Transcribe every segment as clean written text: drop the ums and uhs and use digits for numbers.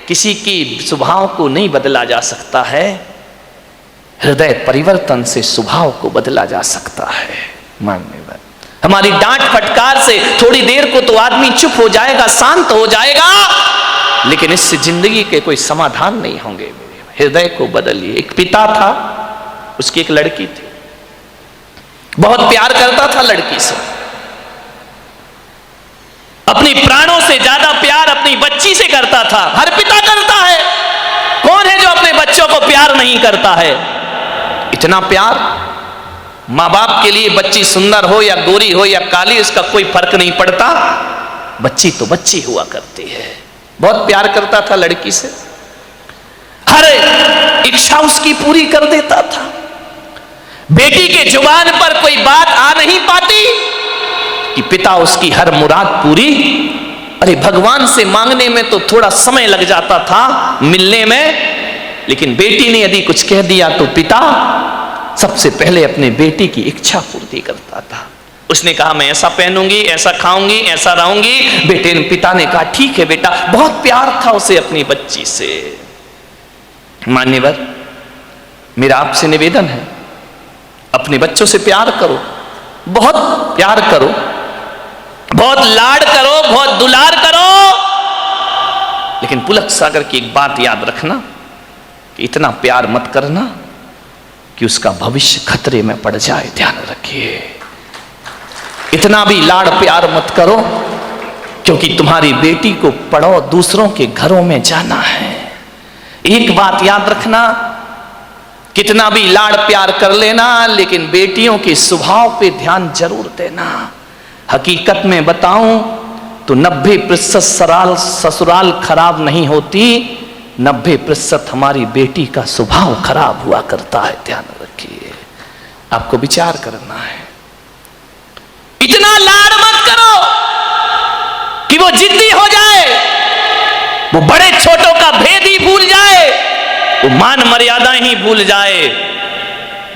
किसी की स्वभाव को नहीं बदला जा सकता है, हृदय परिवर्तन से स्वभाव को बदला जा सकता है। मान्यवर, हमारी डांट फटकार से थोड़ी देर को तो आदमी चुप हो जाएगा, शांत हो जाएगा, लेकिन इससे जिंदगी के कोई समाधान नहीं होंगे। हृदय को बदलिए। एक पिता था, उसकी एक लड़की थी, बहुत प्यार करता था लड़की से, अपनी प्राणों से ज्यादा प्यार अपनी बच्ची से करता था। हर पिता करता है, कौन है जो अपने बच्चों को प्यार नहीं करता है? इतना प्यार, माँ बाप के लिए बच्ची सुंदर हो या गोरी हो या काली, इसका कोई फर्क नहीं पड़ता, बच्ची तो बच्ची हुआ करती है। बहुत प्यार करता था लड़की से, हर इच्छा उसकी पूरी कर देता था। बेटी के जुबान पर कोई बात आ नहीं पाती कि पिता उसकी हर मुराद पूरी। अरे भगवान से मांगने में तो थोड़ा समय लग जाता था, मिलने में, लेकिन बेटी ने यदि कुछ कह दिया तो पिता सबसे पहले अपने बेटी की इच्छा पूर्ति करता था। उसने कहा मैं ऐसा पहनूंगी, ऐसा खाऊंगी, ऐसा रहूंगी। पिता ने कहा ठीक है बेटा। बहुत प्यार था उसे अपनी बच्ची से। मान्यवर, मेरा आपसे निवेदन है, अपने बच्चों से प्यार करो, बहुत प्यार करो, बहुत लाड करो, बहुत दुलार करो, लेकिन पुलक सागर की एक बात याद रखना कि इतना प्यार मत करना कि उसका भविष्य खतरे में पड़ जाए। ध्यान रखिए, इतना भी लाड़ प्यार मत करो, क्योंकि तुम्हारी बेटी को पढ़ो, दूसरों के घरों में जाना है। एक बात याद रखना, कितना भी लाड़ प्यार कर लेना, लेकिन बेटियों के स्वभाव पे ध्यान जरूर देना। हकीकत में बताऊं तो 90% ससुराल खराब नहीं होती, 90% हमारी बेटी का स्वभाव खराब हुआ करता है। ध्यान रखिए, आपको विचार करना है। इतना लाड़ मत करो कि वो जिद्दी हो जाए, वो बड़े छोटों का भेद ही भूल जाए, वो मान मर्यादाएं ही भूल जाए,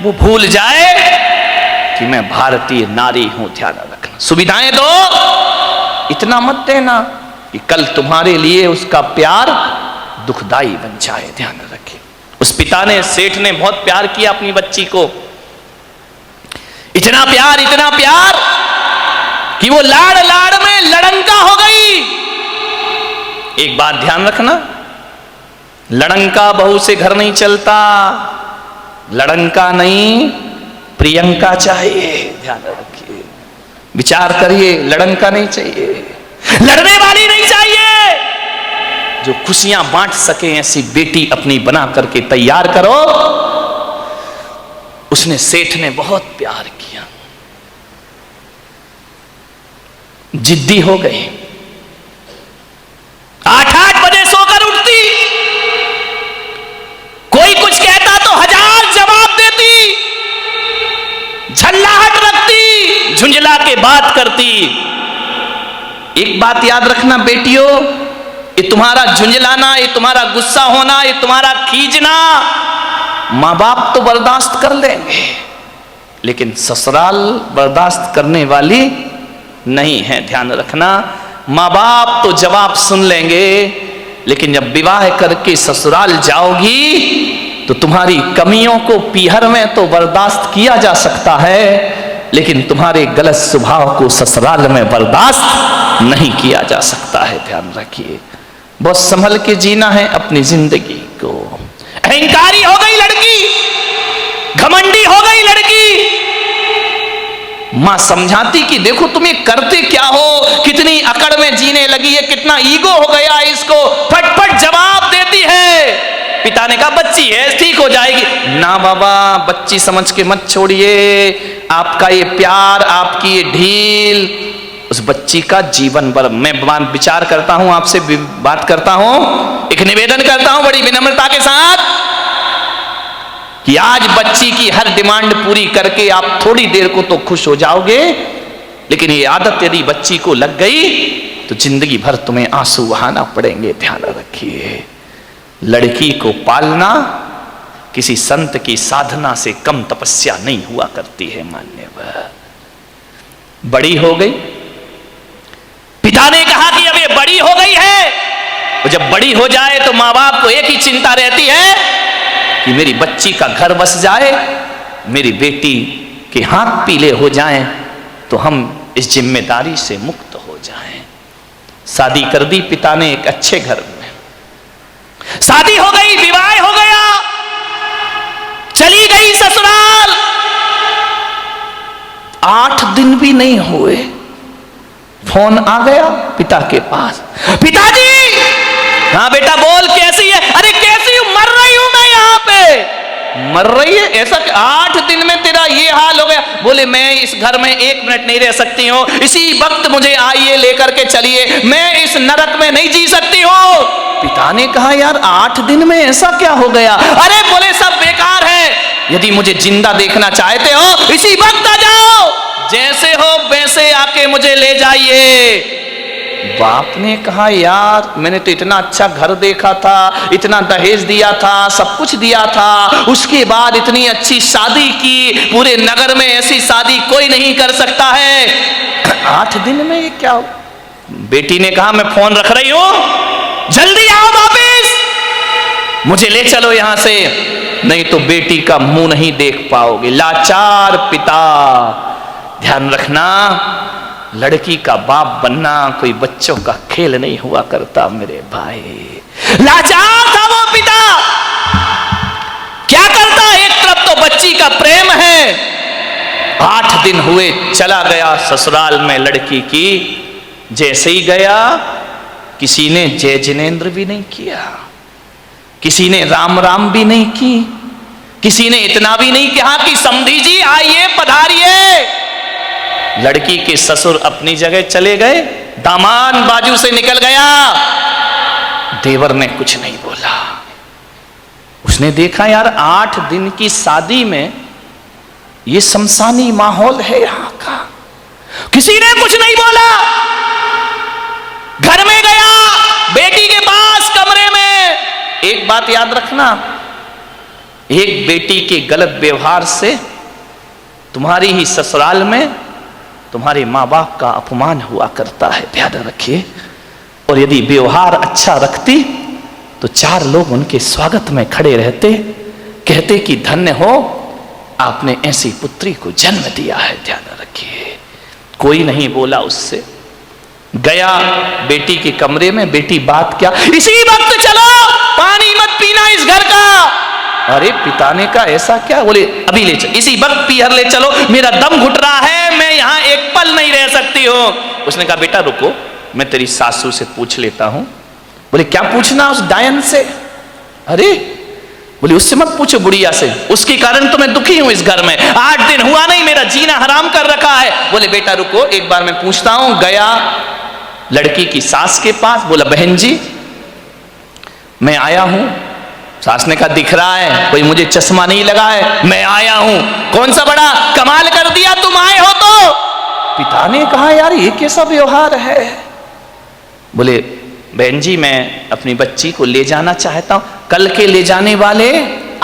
वो भूल जाए कि मैं भारतीय नारी हूं। ध्यान रखना, सुविधाएं दो, इतना मत देना कि कल तुम्हारे लिए उसका प्यार दुखदाई बन जाए। ध्यान रखिए, उस पिता ने, सेठ ने बहुत प्यार किया अपनी बच्ची को, इतना प्यार कि वो लाड़ लाड़ में लड़ंका हो गई। एक बात ध्यान रखना, लड़ंका बहू से घर नहीं चलता, लड़ंका नहीं प्रियंका चाहिए। ध्यान रखिए, विचार करिए, लड़ंका नहीं चाहिए, लड़ने वाली नहीं चाहिए, जो खुशियां बांट सके ऐसी बेटी अपनी बना करके तैयार करो। उसने, सेठ ने बहुत प्यार किया, जिद्दी हो गई, 8-8 बजे सोकर उठती, कोई कुछ कहता तो 1000 जवाब देती, झल्लाहट रखती, झुंझला के बात करती। एक बात याद रखना बेटियों, ये तुम्हारा झुंझलाना, ये तुम्हारा गुस्सा होना, ये तुम्हारा खींचना माँ बाप तो बर्दाश्त कर लेंगे, लेकिन ससुराल बर्दाश्त करने वाली नहीं है। ध्यान रखना, माँ बाप तो जवाब सुन लेंगे, लेकिन जब विवाह करके ससुराल जाओगी तो तुम्हारी कमियों को पीहर में तो बर्दाश्त किया जा सकता है, लेकिन तुम्हारे गलत स्वभाव को ससुराल में बर्दाश्त नहीं किया जा सकता है। ध्यान रखिए, बहुत संभल के जीना है अपनी जिंदगी को। अहंकारी हो गई लड़की, घमंडी हो गई लड़की, मां समझाती कि देखो तुम ये करते क्या हो, कितनी अकड़ में जीने लगी है, कितना ईगो हो गया इसको, फटफट जवाब देती है। पिता ने कहा बच्ची है, ठीक हो जाएगी। ना बाबा, बच्ची समझ के मत छोड़िए, आपका ये प्यार, आपकी ये ढील उस बच्ची का जीवन भर। मैं विचार करता हूं, आपसे बात करता हूं, एक निवेदन करता हूं बड़ी विनम्रता के साथ कि आज बच्ची की हर डिमांड पूरी करके आप थोड़ी देर को तो खुश हो जाओगे, लेकिन ये आदत यदि बच्ची को लग गई तो जिंदगी भर तुम्हें आंसू बहाना पड़ेंगे। ध्यान रखिए, लड़की को पालना किसी संत की साधना से कम तपस्या नहीं हुआ करती है। मान्यवर, बड़ी हो गई, पिता ने कहा कि अब ये बड़ी हो गई है, जब बड़ी हो जाए तो माँ बाप को एक ही चिंता रहती है कि मेरी बच्ची का घर बस जाए, मेरी बेटी के हाथ पीले हो जाएं, तो हम इस जिम्मेदारी से मुक्त हो जाएं। शादी कर दी पिता ने एक अच्छे घर में, शादी हो गई, विवाह हो गया, चली गई ससुराल। 8 दिन भी नहीं हुए, फोन आ गया पिता के पास, पिताजी। हाँ बेटा बोल, कैसी है? अरे कैसी हूं, मर रही हूं मैं यहाँ पे। मर रही है? ऐसा 8 दिन में तेरा ये हाल हो गया? बोले मैं इस घर में 1 मिनट नहीं रह सकती हूँ, इसी वक्त मुझे आइए लेकर के चलिए, मैं इस नरक में नहीं जी सकती हूँ। पिता ने कहा यार 8 दिन में ऐसा क्या हो गया? अरे बोले सब बेकार है, यदि मुझे जिंदा देखना चाहते हो इसी वक्त आ जाओ, जैसे हो वैसे आके मुझे ले जाइए। बाप ने कहा यार मैंने तो इतना अच्छा घर देखा था, इतना दहेज दिया था, सब कुछ दिया था, उसके बाद इतनी अच्छी शादी की, पूरे नगर में ऐसी शादी कोई नहीं कर सकता है, 8 दिन में ये क्या हो? बेटी ने कहा मैं फोन रख रही हूं, जल्दी आओ वापिस, मुझे ले चलो यहां से, नहीं तो बेटी का मुंह नहीं देख पाओगे। लाचार पिता। ध्यान रखना, लड़की का बाप बनना कोई बच्चों का खेल नहीं हुआ करता मेरे भाई। लाचार था वो पिता, क्या करता? एक तरफ तो बच्ची का प्रेम है, 8 दिन हुए चला गया ससुराल में लड़की की। जैसे ही गया किसी ने जय जिनेन्द्र भी नहीं किया, किसी ने राम राम भी नहीं की, किसी ने इतना भी नहीं कहा कि समधी जी आइए पधारिए। लड़की के ससुर अपनी जगह चले गए, दामाद बाजू से निकल गया, देवर ने कुछ नहीं बोला। उसने देखा यार 8 दिन की शादी में ये शमशानी माहौल है यहां का, किसी ने कुछ नहीं बोला। घर में गया, बेटी के पास कमरे में। एक बात याद रखना, एक बेटी के गलत व्यवहार से तुम्हारी ही ससुराल में तुम्हारे माँ बाप का अपमान हुआ करता है, ध्यान रखिए। और यदि व्यवहार अच्छा रखती तो 4 लोग उनके स्वागत में खड़े रहते, कहते कि धन्य हो आपने ऐसी पुत्री को जन्म दिया है, ध्यान रखिए। कोई नहीं बोला उससे। गया बेटी के कमरे में, बेटी बात क्या, इसी वक्त चलो, पानी मत पीना इस घर का। अरे पिता ने कहा ऐसा क्या? बोले अभी ले चलो, इसी वक्त पीहर ले चलो, मेरा दम घुट रहा है, मैं यहां एक पल नहीं रह सकती हूं। उसने कहा बेटा रुको, मैं तेरी सासू से पूछ लेता हूं। बोले क्या पूछना उस डायन से? अरे बोले उससे मत पूछो, बुढ़िया से, उसके कारण तो मैं दुखी हूं इस घर में, 8 दिन हुआ नहीं, मेरा जीना हराम कर रखा है। बोले बेटा रुको एक बार मैं पूछता हूं। गया लड़की की सास के पास, बोला बहन जी मैं आया हूं। सास ने कहा दिख रहा है, कोई मुझे चश्मा नहीं लगा है, मैं आया हूं। कौन सा बड़ा कमाल कर दिया तुम आए हो तो। पिता ने कहा यार ये कैसा व्यवहार है? बोले बहन जी मैं अपनी बच्ची को ले जाना चाहता हूं, कल के ले जाने वाले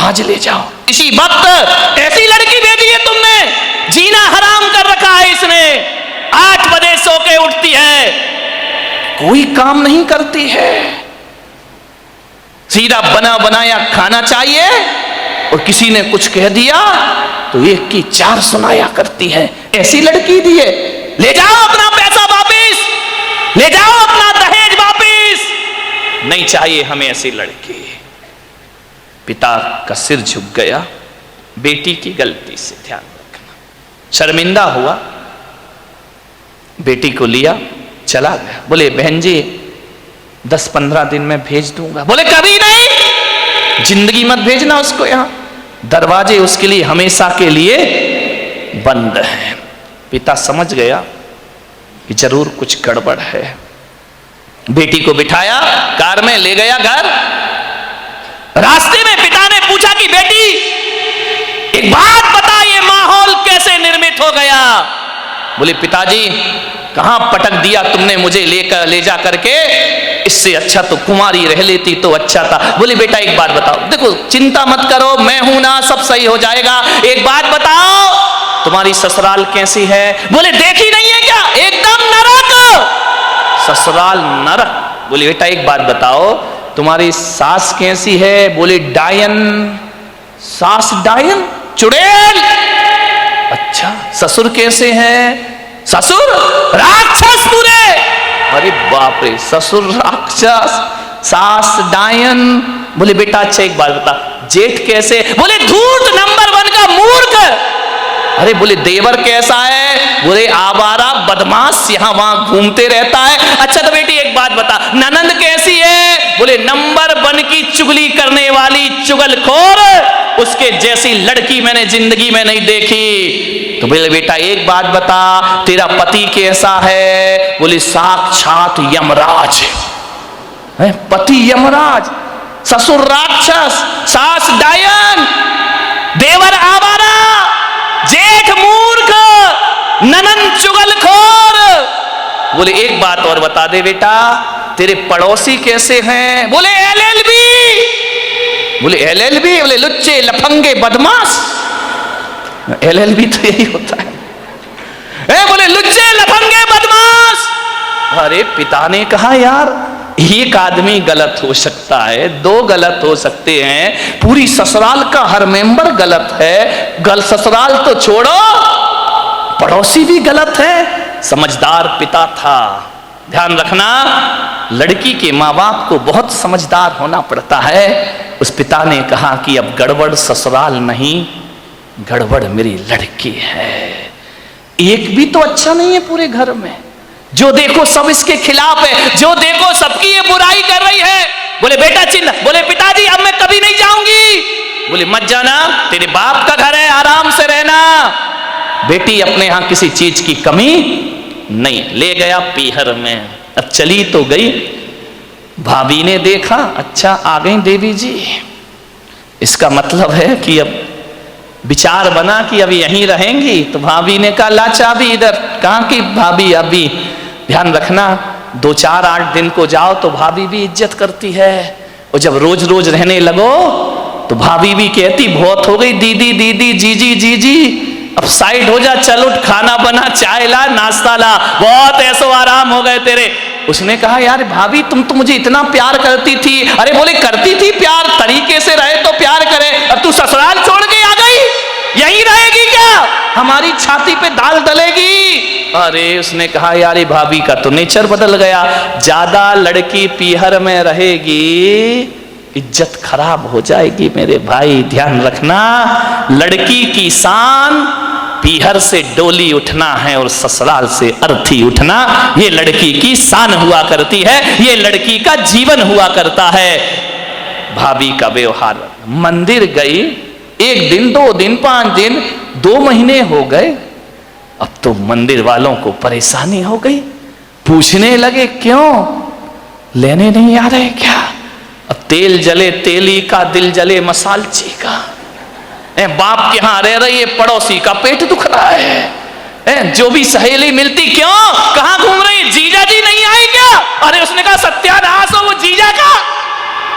आज ले जाओ। इसी वक्त ऐसी लड़की भेजी है तुमने, जीना हराम कर रखा है इसने, 8 बजे सो के उठती है, कोई काम नहीं करती है, सीधा बना बनाया खाना चाहिए, और किसी ने कुछ कह दिया तो 1 की 4 सुनाया करती है। ऐसी लड़की दी है, ले जाओ अपना पैसा वापिस, ले जाओ अपना दहेज वापिस, नहीं चाहिए हमें ऐसी लड़की। पिता का सिर झुक गया बेटी की गलती से, ध्यान रखना। शर्मिंदा हुआ, बेटी को लिया चला गया। बोले बहन जी 10-15 दिन में भेज दूंगा। बोले कभी नहीं, जिंदगी मत भेजना उसको यहां, दरवाजे उसके लिए हमेशा के लिए बंद हैं। पिता समझ गया कि जरूर कुछ गड़बड़ है। बेटी को बिठाया, कार में ले गया घर। रास्ते में पिता ने पूछा कि बेटी एक बात बता, ये माहौल कैसे निर्मित हो गया? बोले पिताजी कहां पटक दिया तुमने मुझे ले जा करके, इससे अच्छा तो कुमारी रह लेती तो अच्छा था। बोले बेटा एक बात बताओ, देखो चिंता मत करो, मैं हूं ना, सब सही हो जाएगा। एक बात बताओ तुम्हारी ससुराल कैसी है? बोले देखी नहीं है क्या, एकदम नरक। ससुराल नरक, बोले बेटा एक बात बताओ, तुम्हारी सास कैसी है? बोले डायन। सास डायन, चुड़ैल। अच्छा, ससुर कैसे हैं? ससुर राक्षस पूरे। अरे बाप रे, ससुर राक्षस, सास डायन। बोले बेटा अच्छा एक बात बता, जेठ कैसे? बोले धूर्त नंबर 1 का मूर्ख। अरे बोले देवर कैसा है? बोले आवारा बदमाश, यहां वहां घूमते रहता है। अच्छा तो बेटी एक बात बता, ननंद कैसी है? बोले नंबर 1 की चुगली करने वाली चुगलखोर, उसके जैसी लड़की मैंने जिंदगी में नहीं देखी। तो बोले बेटा एक बात बता, तेरा पति कैसा है? बोले साक्षात यमराज है। पति यमराज, ससुर राक्षस, सास डायन, देवर आवारा, जेठ मूर्ख, ननंद चुगलखोर। बोले एक बात और बता दे बेटा, तेरे पड़ोसी कैसे हैं? बोले LLB। बोले LLB? बोले लुच्चे लफंगे बदमाश। LLB तो यही होता है। बोले लुच्चे लफंगे बदमाश। अरे पिता ने कहा यार एक आदमी गलत हो सकता है, 2 गलत हो सकते हैं, पूरी ससुराल का हर मेंबर गलत है। ससुराल तो छोड़ो, पड़ोसी भी गलत है। समझदार पिता था। ध्यान रखना, लड़की के माँ बाप को बहुत समझदार होना पड़ता है। उस पिता ने कहा कि अब गड़बड़ ससुराल नहीं, गड़बड़ मेरी लड़की है। एक भी तो अच्छा नहीं है पूरे घर में, जो देखो सब इसके खिलाफ है, जो देखो सबकी ये बुराई कर रही है। बोले बेटा चिंता। बोले पिताजी अब मैं कभी नहीं जाऊंगी। बोले मत जाना, तेरे बाप का घर है, आराम से रहना। बेटी अपने यहां किसी चीज की कमी नहीं। ले गया पीहर में। अब चली तो गई, भाभी ने देखा अच्छा आ गई देवी जी, इसका मतलब है कि अब विचार बना कि अब यहीं रहेंगी। तो भाभी ने कहा ला चाबी इधर। कहाँ की भाभी? अभी ध्यान रखना, 2-4-8 दिन को जाओ तो भाभी भी इज्जत करती है, और जब रोज रोज रहने लगो तो भाभी भी कहती बहुत हो गई दीदी दीदी, जीजी जीजी, अब साइड हो जा, चल उठ, खाना बना, चाय ला, नाश्ता ला, बहुत ऐसो आराम हो गए तेरे। उसने कहा यार भाभी तुम तो मुझे इतना प्यार करती थी। अरे बोले करती थी प्यार, तरीके से रहे तो प्यार करे। अब तू ससुराल छोड़ के आ गई, यहीं रहेगी क्या? हमारी छाती पे दाल डलेगी। अरे उसने कहा यार भाभी का तो नेचर बदल गया, ज्यादा लड़की पीहर में रहेगी इज्जत खराब हो जाएगी। मेरे भाई ध्यान रखना, लड़की की शान पीहर से डोली उठना है और ससुराल से अर्थी उठना, ये लड़की की शान हुआ करती है, ये लड़की का जीवन हुआ करता है। भाभी का व्यवहार, मंदिर गई 1 दिन 2 दिन 5 दिन 2 महीने हो गए, अब तो मंदिर वालों को परेशानी हो गई। पूछने लगे क्यों, लेने नहीं आ रहे क्या? अब तेल जले तेली का, दिल जले मसालची का। बाप के यहां रह रही है, पड़ोसी का पेट दुख रहा है। जो भी सहेली मिलती, क्यों कहां घूम रही, जीजा जी नहीं आए क्या? अरे उसने कहा सत्यानाश हो वो जीजा का,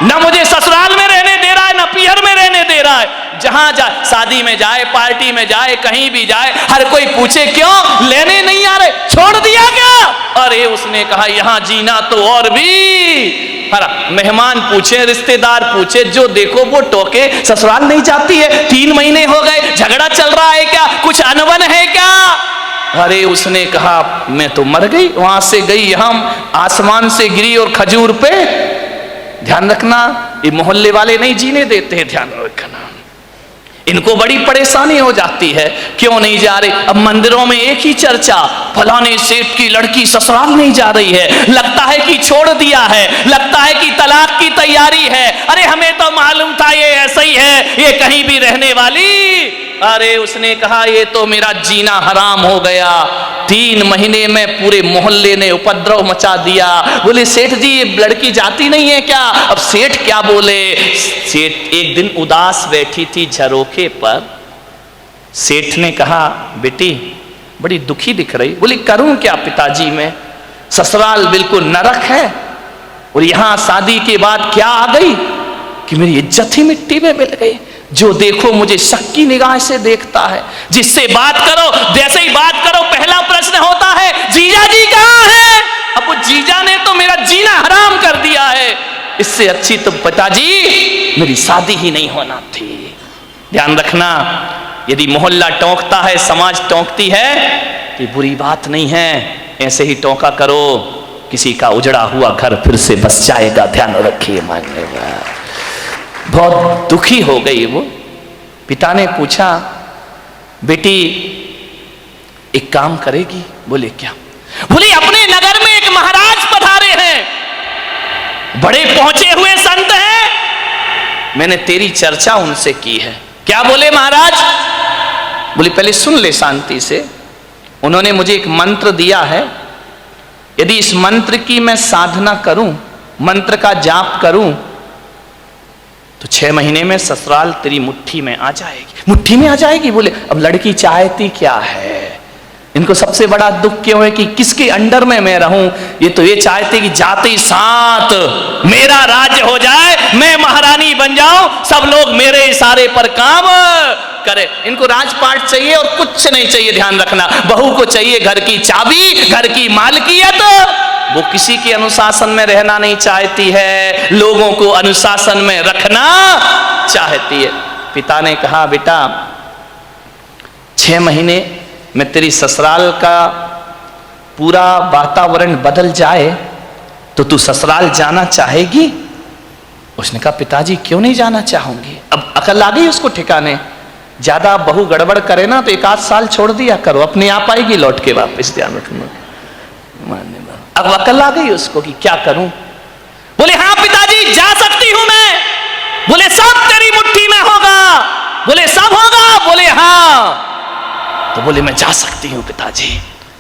ना मुझे ससुराल में रहने दे रहा है, ना पीहर में रहने दे रहा है। जहां जाए, शादी में जाए, पार्टी में जाए, कहीं भी जाए, हर कोई पूछे क्यों लेने नहीं आ रहे, छोड़ दिया क्या? अरे उसने कहा यहां जीना तो और भी। मेहमान पूछे, रिश्तेदार पूछे, जो देखो वो टोके, ससुराल नहीं जाती है, 3 महीने हो गए, झगड़ा चल रहा है क्या, कुछ अनबन है क्या? अरे उसने कहा मैं तो मर गई, वहां से गई, हम आसमान से गिरी और खजूर पे। ध्यान रखना, ये मोहल्ले वाले नहीं जीने देते हैं, ध्यान रखना, इनको बड़ी परेशानी हो जाती है, क्यों नहीं जा रहे? अब मंदिरों में एक ही चर्चा, फलाने सेठ की लड़की ससुराल नहीं जा रही है, लगता है कि छोड़ दिया है, लगता है कि तलाक की तैयारी है। अरे हमें तो मालूम था ये ऐसा ही है, ये कहीं भी रहने वाली। अरे उसने कहा ये तो मेरा जीना हराम हो गया, 3 महीने में पूरे मोहल्ले ने उपद्रव मचा दिया। बोले सेठ जी ये लड़की जाती नहीं है क्या? अब सेठ क्या बोले? सेठ एक दिन उदास बैठी थी झरोखे पर, सेठ ने कहा बेटी बड़ी दुखी दिख रही। बोली करूं क्या पिताजी, मैं ससुराल बिल्कुल नरक है, और यहां शादी के बाद क्या आ गई कि मेरी इज्जत ही मिट्टी में मिल गई। जो देखो मुझे शक की निगाह से देखता है, जिससे बात करो जैसे ही बात करो पहला प्रश्न होता है जीजा जी कहां है? अब वो जीजा ने तो मेरा जीना हराम कर इससे अच्छी तो पिताजी मेरी शादी ही नहीं होना थी। ध्यान रखना, यदि मोहल्ला टोंकता है, समाज टोंकती है, तो बुरी बात नहीं है। ऐसे ही टोंका करो, किसी का उजड़ा हुआ घर फिर से बस जाएगा। ध्यान रखिए। मानने बहुत दुखी हो गई वो। पिता ने पूछा, बेटी एक काम करेगी? बोले क्या? बोले अपने नगर में एक महाराज पधारे हैं, बड़े पहुंचे हुए संत हैं, मैंने तेरी चर्चा उनसे की है। क्या बोले महाराज? बोले पहले सुन ले शांति से। उन्होंने मुझे एक मंत्र दिया है, यदि इस मंत्र की मैं साधना करूं, मंत्र का जाप करूं, तो 6 महीने में ससुराल तेरी मुट्ठी में आ जाएगी। मुट्ठी में आ जाएगी? बोले अब लड़की चाहती क्या है? इनको सबसे बड़ा दुख क्यों है कि किसके अंडर में मैं रहूं? ये तो ये चाहते कि जाते ही साथ मेरा राज्य हो जाए, मैं महारानी बन जाऊं, सब लोग मेरे इशारे पर काम करे। इनको राजपाट चाहिए और कुछ नहीं चाहिए। ध्यान रखना, बहू को चाहिए घर की चाबी, घर की मालकियत। वो किसी के अनुशासन में रहना नहीं चाहती है, लोगों को अनुशासन में रखना चाहती है। पिता ने कहा, बेटा 6 महीने में तेरी ससुराल का पूरा वातावरण बदल जाए तो तू ससुराल जाना चाहेगी? उसने कहा, पिताजी क्यों नहीं जाना चाहूंगी। अब अकल आ गई उसको ठिकाने। ज्यादा बहू गड़बड़ करे ना तो 1 आध साल छोड़ दिया करो, अपने आप आएगी लौट के वापस। ध्यान रखना। अब अकल आ गई उसको कि क्या करूं। बोले हाँ पिताजी जा सकती हूं मैं। बोले सब तेरी मुट्ठी में होगा। बोले सब होगा? बोले हाँ। तो बोले मैं जा सकती हूं पिताजी।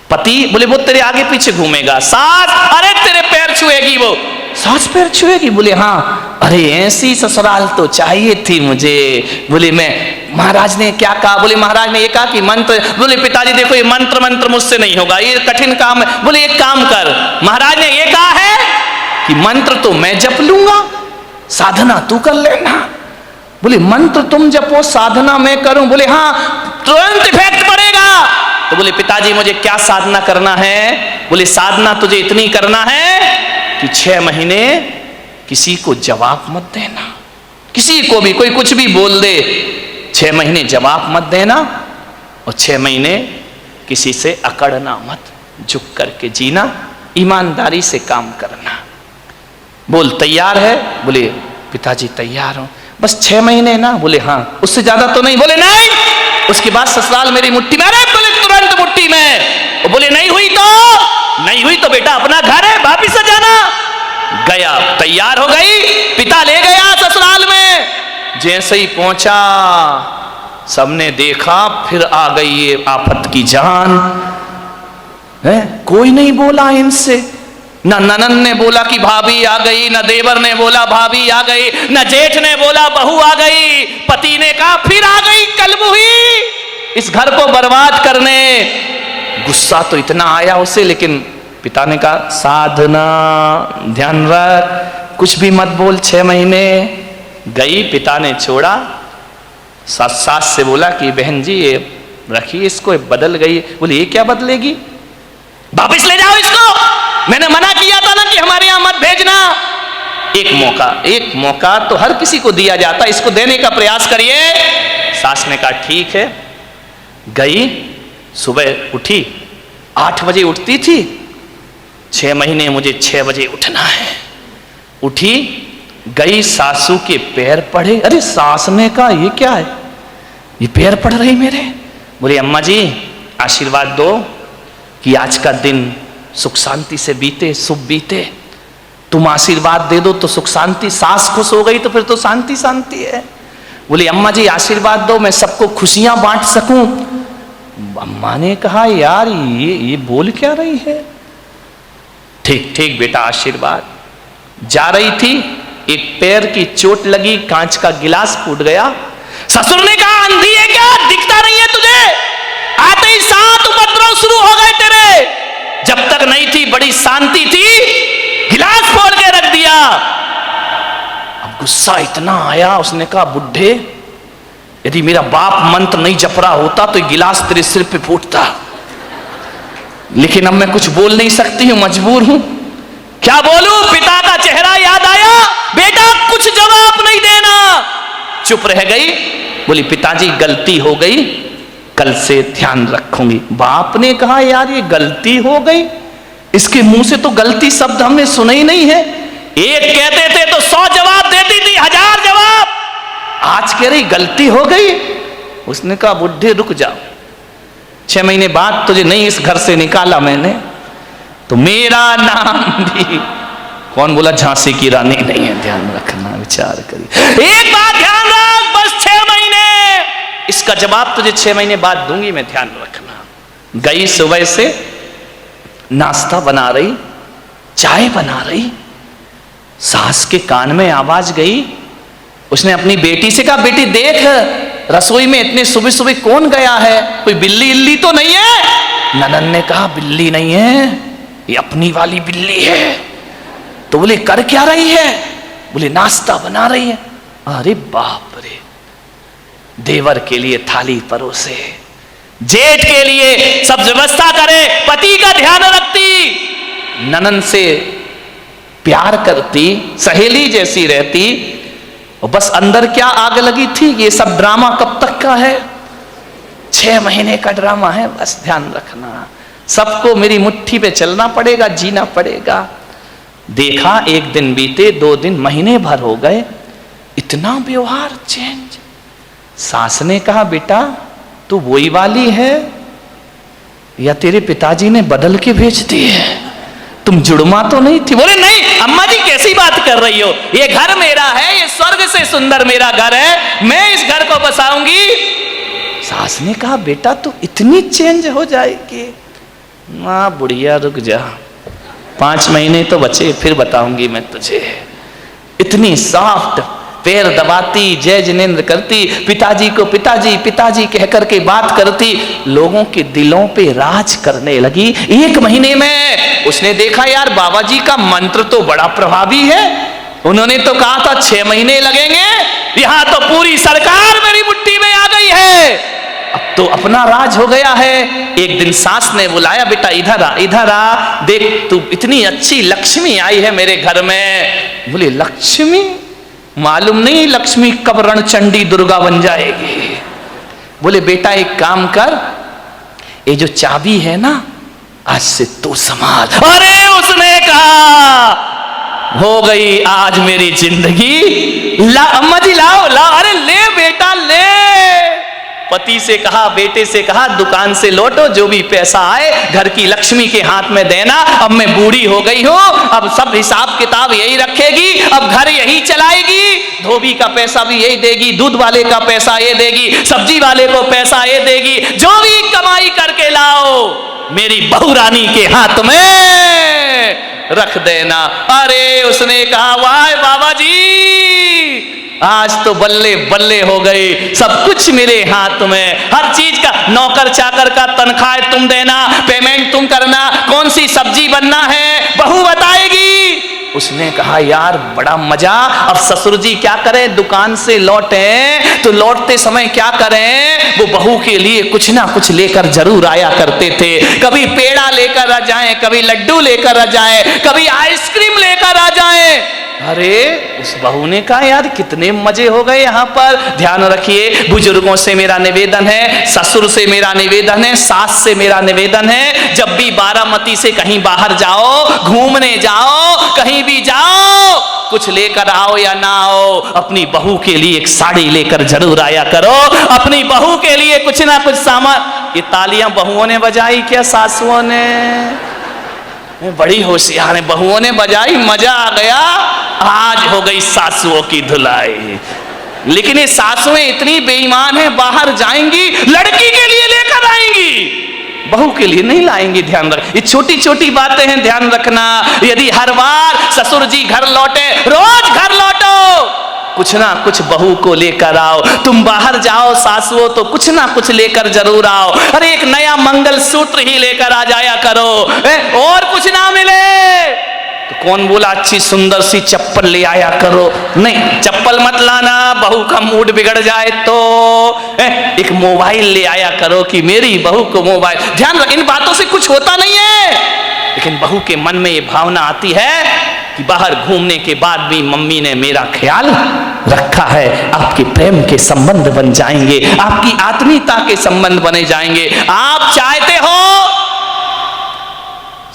पति? बोले वो तेरे आगे पीछे घूमेगा। सास? अरे तेरे पैर छुएगी वो। सास पैर छुएगी? बोले हाँ। अरे ऐसी ससुराल तो चाहिए थी मुझे। बोले मैं, महाराज ने क्या कहा? बोले महाराज ने ये कहा कि मंत्र। बोले पिताजी देखो ये मंत्र मुझसे नहीं होगा, ये कठिन काम है। बोले एक काम कर, महाराज ने ये कहा है कि मंत्र तो मैं जप लूंगा, साधना तू कर लेना। बोले मंत्र तुम जपो, साधना मैं करूं? बोले हाँ, तुरंत इफेक्ट पड़ेगा। तो बोले पिताजी मुझे क्या साधना करना है? बोले साधना तुझे इतनी करना है कि 6 महीने किसी को जवाब मत देना, किसी को भी कोई कुछ भी बोल दे, 6 महीने जवाब मत देना, और 6 महीने किसी से अकड़ना मत, झुक करके जीना, ईमानदारी से काम करना। बोल तैयार है? बोले पिताजी तैयार हूं, बस 6 महीने ना। बोले हाँ, उससे ज्यादा तो नहीं। बोले नहीं, उसके बाद ससुराल मेरी मुट्ठी में। अरे बोले तुरंत मुट्ठी में। बोले नहीं हुई तो बेटा अपना घर है, वापिस से जाना। गया, तैयार हो गई, पिता ले गया ससुराल में। जैसे ही पहुंचा सबने देखा, फिर आ गई ये आफत की जान है। कोई नहीं बोला इनसे, न ननन ने बोला कि भाभी आ गई, न देवर ने बोला भाभी आ गई, न जेठ ने बोला बहू आ गई। पति ने कहा फिर आ गई कलमुही इस घर को बर्बाद करने। गुस्सा तो इतना आया उसे, लेकिन पिता ने कहा साधना, ध्यान रख, कुछ भी मत बोल। 6 महीने गई, पिता ने छोड़ा। सास से बोला कि बहन जी ये रखिए इसको, बदल गई। बोले ये क्या बदलेगी, वापिस ले जाओ इसको, मैंने मना किया था ना कि हमारे यहां मत भेजना। एक मौका तो हर किसी को दिया जाता, इसको देने का प्रयास करिए। सास ने कहा ठीक है। गई, सुबह उठी, 8 बजे उठती थी, 6 महीने मुझे 6 बजे उठना है। उठी, गई, सासू के पैर पड़े। अरे सास ने कहा ये क्या है, ये पैर पड़ रही मेरे। बोले अम्मा जी आशीर्वाद दो कि आज का दिन सुख शांति से बीते, शुभ बीते। तुम आशीर्वाद दे दो तो सुख शांति। सास खुश हो गई तो फिर तो शांति शांति है। बोले अम्मा जी आशीर्वाद दो, मैं सबको खुशियां बांट सकूं। अम्मा ने कहा यार ये बोल क्या रही है। ठीक ठीक बेटा आशीर्वाद। जा रही थी, एक पैर की चोट लगी, कांच का गिलास फूट गया। ससुर ने कहा अंधी है क्या, दिखता नहीं है तुझे? आते ही 7 उपद्रव शुरू हो गए तेरे। जब तक नहीं थी बड़ी शांति थी, गिलास फोड़ के रख दिया। अब गुस्सा इतना आया, उसने कहा बुढ़े यदि मेरा बाप मंत्र नहीं जप रहा होता तो गिलास तेरे सिर पे फूटता, लेकिन अब मैं कुछ बोल नहीं सकती हूं, मजबूर हूं। क्या बोलूं? पिता का चेहरा याद आया, चुप रह गई, बोली पिताजी गलती हो गई, कल से ध्यान रखूंगी। बाप ने कहा यार ये गलती हो गई, इसके मुंह से तो गलती शब्द हमने सुना ही नहीं है। एक कहते थे तो 100 जवाब देती थी, 1000 जवाब, आज कह रही गलती हो गई। उसने कहा बुढ़े रुक जाओ, 6 महीने बाद तुझे नहीं इस घर से निकाला मैंने तो मेरा नाम भी, कौन बोला झांसी की रानी नहीं है, ध्यान रखना, विचार करिए। एक बात ध्यान रख, बस 6 महीने, इसका जवाब तुझे 6 महीने बाद दूंगी मैं, ध्यान रखना। गई सुबह से नाश्ता बना रही, चाय बना रही, सास के कान में आवाज गई। उसने अपनी बेटी से कहा बेटी देख रसोई में इतने सुबह सुबह कौन गया है, कोई बिल्ली इल्ली तो नहीं है? ननन ने कहा बिल्ली नहीं है, ये अपनी वाली बिल्ली है। तो बोले कर क्या रही है? बोले नाश्ता बना रही है। अरे बाप रे, देवर के लिए थाली परोसे, जेठ के लिए सब व्यवस्था करे, पति का ध्यान रखती, ननन से प्यार करती, सहेली जैसी रहती, और बस अंदर क्या आग लगी थी, ये सब ड्रामा कब तक का है? 6 महीने का ड्रामा है, बस ध्यान रखना। सबको मेरी मुट्ठी पे चलना पड़ेगा, जीना पड़ेगा। देखा 1 दिन बीते, 2 दिन, महीने भर हो गए, इतना व्यवहार चेंज। सास ने कहा बेटा तू वही वाली है या तेरे पिताजी ने बदल के भेज दी है, तुम जुड़मा तो नहीं थी? बोले नहीं अम्मा जी कैसी बात कर रही हो, ये घर मेरा है, ये स्वर्ग से सुंदर मेरा घर है, मैं इस घर को बसाऊंगी। सास ने कहा बेटा तू इतनी चेंज हो जाएगी? मां बुढ़िया रुक जा, 5 महीने तो बचे, फिर बताऊंगी मैं तुझे। इतनी सॉफ्ट, पैर दबाती, जय जिनेंद्र करती, पिताजी को पिताजी पिताजी कहकर के बात करती, लोगों के दिलों पे राज करने लगी। 1 महीने में उसने देखा यार बाबा जी का मंत्र तो बड़ा प्रभावी है, उन्होंने तो कहा था 6 महीने लगेंगे, यहां तो पूरी सरकार मेरी मुट्ठी में आ गई है, अब तो अपना राज हो गया है। एक दिन सास ने बुलाया बेटा इधर आ, इधर आ, देख तू इतनी अच्छी लक्ष्मी आई है मेरे घर में। बोले लक्ष्मी? मालूम नहीं लक्ष्मी कब रणचंडी दुर्गा बन जाएगी। बोले बेटा एक काम कर, ये जो चाबी है ना आज से तू संभाल। अरे उसने कहा हो गई आज मेरी जिंदगी, ला अम्मा जी लाओ लाओ, अरे ले बेटा ले। पति से कहा, बेटे से कहा दुकान से लौटो, जो भी पैसा आए घर की लक्ष्मी के हाथ में देना, अब मैं बूढ़ी हो गई हूं, अब सब हिसाब किताब यही रखेगी, अब घर यही चलाएगी, धोबी का पैसा भी यही देगी, दूध वाले का पैसा ये देगी, सब्जी वाले को पैसा ये देगी, जो भी कमाई करके लाओ मेरी बहू रानी के हाथ में रख देना। अरे उसने कहा वाह बाबा जी आज तो बल्ले बल्ले हो गई, सब कुछ मेरे हाथ में, हर चीज का, नौकर चाकर का तनख्वाह तुम देना, पेमेंट तुम करना, कौन सी सब्जी बनना है बहू बताएगी। उसने कहा यार बड़ा मजा। अब ससुर जी क्या करें, दुकान से लौटे तो लौटते समय क्या करें, वो बहू के लिए कुछ ना कुछ लेकर जरूर आया करते थे। कभी पेड़ा लेकर आ जाएं, कभी लड्डू लेकर आ जाएं, कभी आइसक्रीम लेकर आ जाएं। अरे उस बहू ने कहा यार कितने मजे हो गए यहाँ पर। ध्यान रखिए, बुजुर्गों से मेरा निवेदन है, ससुर से मेरा निवेदन है, सास से मेरा निवेदन है, जब भी बारामती से कहीं बाहर जाओ, घूमने जाओ, कहीं भी जाओ, कुछ लेकर आओ या ना आओ, अपनी बहू के लिए एक साड़ी लेकर जरूर आया करो, अपनी बहू के लिए कुछ ना कुछ सामान। ये तालियां बहुओं ने बजाई क्या सासुओं ने? बड़ी होशियार है, बहुओं ने बजाई, मजा आ गया। आज हो गई सासुओं की धुलाई। लेकिन ये सासुएं इतनी बेईमान है, बाहर जाएंगी लड़की के लिए लेकर आएंगी, बहू के लिए नहीं लाएंगी। ध्यान रख, ये छोटी छोटी बातें हैं, ध्यान रखना। यदि हर बार ससुर जी घर लौटे, रोज घर लौटो, कुछ ना कुछ बहू को लेकर आओ। तुम बाहर जाओ सासुओं तो कुछ ना कुछ लेकर जरूर आओ। अरे एक नया मंगल सूत्र ही लेकर आ जाया करो, और कुछ ना मिले तो कौन बोला अच्छी सुंदर सी चप्पल ले आया करो। नहीं, चप्पल मत लाना, बहू का मूड बिगड़ जाए तो। एक मोबाइल ले आया करो कि मेरी बहू को मोबाइल। ध्यान रख, इन बातों से कुछ होता नहीं है, लेकिन बहू के मन में ये भावना आती है कि बाहर घूमने के बाद भी मम्मी ने मेरा ख्याल रखा है, आपके प्रेम के संबंध बन जाएंगे, आपकी आत्मीयता के संबंध बने जाएंगे। आप चाहते हो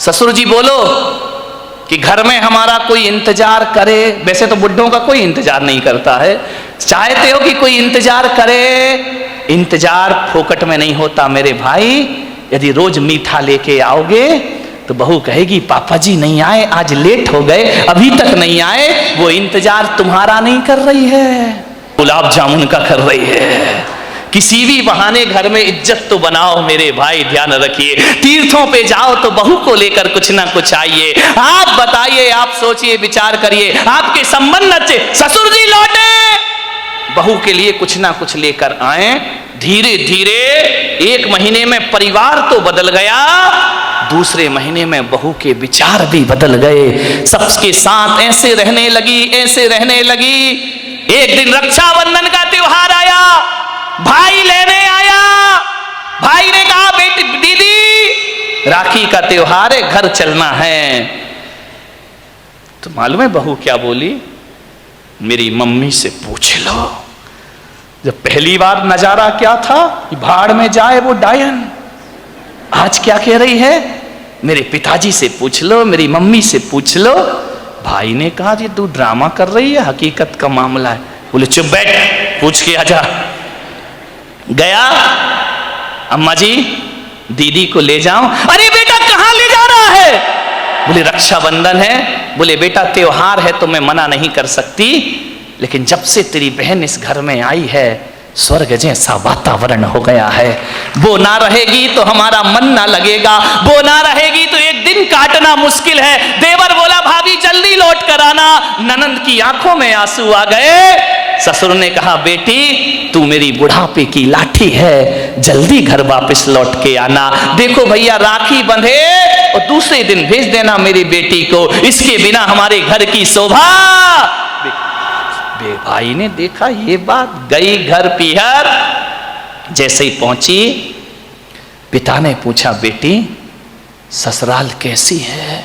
ससुर जी बोलो कि घर में हमारा कोई इंतजार करे, वैसे तो बुढ़ों का कोई इंतजार नहीं करता है, चाहते हो कि कोई इंतजार करे, इंतजार फोकट में नहीं होता मेरे भाई। यदि रोज मीठा लेके आओगे तो बहू कहेगी पापा जी नहीं आए, आज लेट हो गए, अभी तक नहीं आए, वो इंतजार तुम्हारा नहीं कर रही है, गुलाब जामुन का कर रही है। किसी भी बहाने घर में इज्जत तो बनाओ मेरे भाई, ध्यान रखिए। तीर्थों पे जाओ तो बहू को लेकर कुछ ना कुछ आइए। आप बताइए, आप सोचिए, विचार करिए, आपके संबंध अच्छे, ससुर जी लौटे, बहू के लिए कुछ ना कुछ लेकर आए। धीरे धीरे 1 महीने में परिवार तो बदल गया, दूसरे महीने में बहू के विचार भी बदल गए, सबके साथ ऐसे रहने लगी, ऐसे रहने लगी। एक दिन रक्षाबंधन का त्योहार आया, भाई लेने आया, भाई ने कहा बेटी दीदी राखी का त्योहार है, घर चलना है। तो मालूम है बहू क्या बोली? मेरी मम्मी से पूछ लो। जब पहली बार नजारा क्या था, भाड़ में जाए वो डायन, आज क्या कह रही है? मेरे पिताजी से पूछ लो, मेरी मम्मी से पूछ लो। भाई ने कहा जी तू ड्रामा कर रही है, हकीकत का मामला है। बोले चुप बैठ, पूछ के आजा। गया, अम्मा जी दीदी को ले जाओ। अरे बेटा कहां ले जा रहा है? बोले रक्षाबंधन है। बोले बेटा त्योहार है तो मैं मना नहीं कर सकती, लेकिन जब से तेरी बहन इस घर में आई है स्वर्ग जैसा वातावरण हो गया है। वो ना रहेगी तो हमारा मन ना लगेगा, वो ना रहेगी तो एक दिन काटना मुश्किल है। देवर बोला भाभी जल्दी लौट कर आना। ननंद की आंखों में आंसू आ गए। ससुर ने कहा बेटी तू मेरी बुढ़ापे की लाठी है, जल्दी घर वापस लौट के आना। देखो भैया राखी बंधे और दूसरे दिन भेज देना मेरी बेटी को, इसके बिना हमारे घर की शोभा। भाई ने देखा ये बात, गई घर पीहर। जैसे ही पहुंची पिता ने पूछा बेटी ससुराल कैसी है?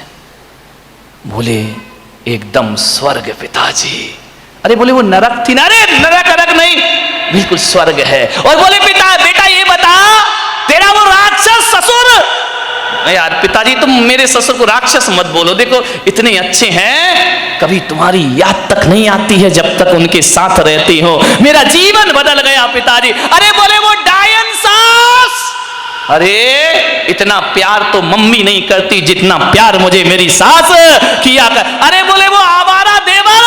बोले एकदम स्वर्ग पिताजी। अरे बोले वो नरक थी ना? अरे नरक नहीं, बिल्कुल स्वर्ग है। और बोले पिता बेटा ये बता तेरा वो राक्षस ससुर, यार पिताजी तुम मेरे ससुर को राक्षस मत बोलो, देखो इतने अच्छे हैं, कभी तुम्हारी याद तक नहीं आती है जब तक उनके साथ रहती हो, मेरा जीवन बदल गया पिताजी। अरे बोले वो डायन सास, अरे इतना प्यार तो मम्मी नहीं करती जितना प्यार मुझे मेरी सास किया कर। अरे बोले वो आवारा देवर।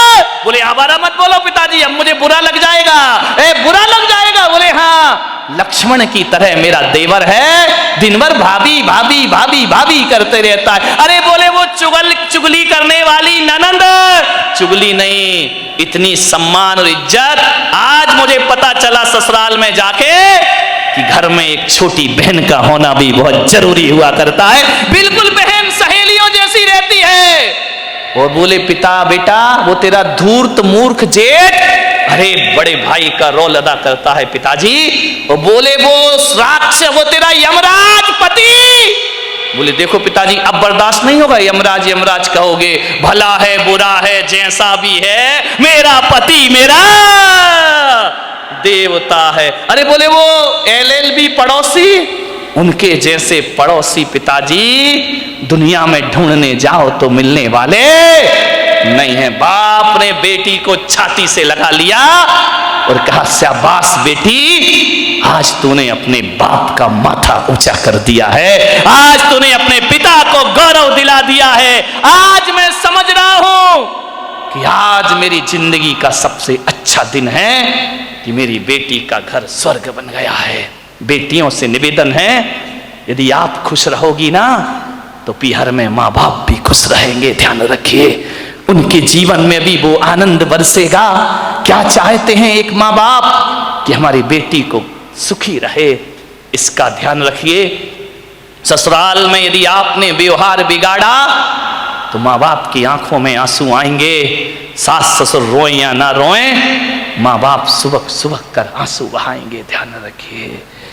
बोले आवारा मत बोलो पिताजी, अब मुझे बुरा लग जाएगा। बुरा लग जाएगा? बोले हाँ लक्ष्मण की तरह मेरा देवर है, दिन भर भाभी भाभी भाभी भाभी करते रहता है। अरे बोले वो चुगली करने वाली ननंद, चुगली नहीं, इतनी सम्मान और इज्जत। आज मुझे पता चला ससुराल में जाके कि घर में एक छोटी बहन का होना भी बहुत जरूरी हुआ करता है। बिल्कुल बहन सहेलियों जैसी रहती है। और बोले पिता बेटा वो तेरा धूर्त मूर्ख जेठ, अरे बड़े भाई का रोल अदा करता है पिताजी। और बोले वो राक्षस वो तेरा यमराज पति। बोले देखो पिताजी अब बर्दाश्त नहीं होगा, यमराज यमराज कहोगे, भला है बुरा है जैसा भी है, मेरा पति मेरा देवता है। अरे बोले वो LLB पड़ोसी, उनके जैसे पड़ोसी पिताजी दुनिया में ढूंढने जाओ तो मिलने वाले नहीं है। बाप ने बेटी को छाती से लगा लिया और कहा शाबाश बेटी, आज तूने अपने बाप का माथा ऊंचा कर दिया है, आज तूने अपने पिता को गौरव दिला दिया है। आज मैं समझ रहा हूं कि आज मेरी जिंदगी का सबसे अच्छा दिन है कि मेरी बेटी का घर स्वर्ग बन गया है। बेटियों से निवेदन है यदि आप खुश रहोगी ना तो पीहर में माँ बाप भी खुश रहेंगे। ध्यान रखिए उनके जीवन में भी वो आनंद बरसेगा। क्या चाहते हैं एक माँ बाप कि हमारी बेटी को सुखी रहे, इसका ध्यान रखिए। ससुराल में यदि आपने व्यवहार बिगाड़ा तो माँ बाप की आंखों में आंसू आएंगे। सास ससुर रोएं या ना रोएं, माँ बाप सुबह सुबह कर आंसू बहाएंगे। ध्यान रखिए।